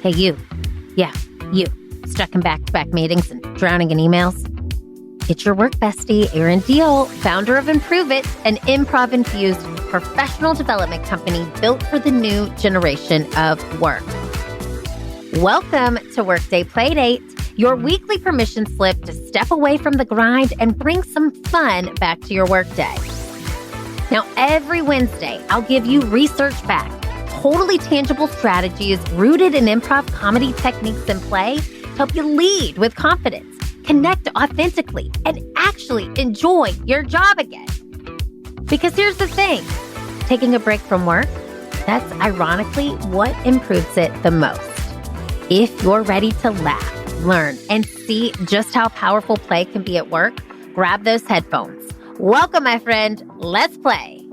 Hey, you. Yeah, you. Stuck in back-to-back meetings and drowning in emails? It's your work bestie, Erin Diehl, founder of Improve It, an improv-infused professional development company built for the new generation of work. Welcome to Workday Playdate, your weekly permission slip to step away from the grind and bring some fun back to your workday. Now, every Wednesday, I'll give you research-backed, totally tangible strategies rooted in improv comedy techniques and play to help you lead with confidence, connect authentically, and actually enjoy your job again. Because here's the thing, taking a break from work, that's ironically what improves it the most. If you're ready to laugh, learn, and see just how powerful play can be at work, grab those headphones. Welcome, my friend. Let's play.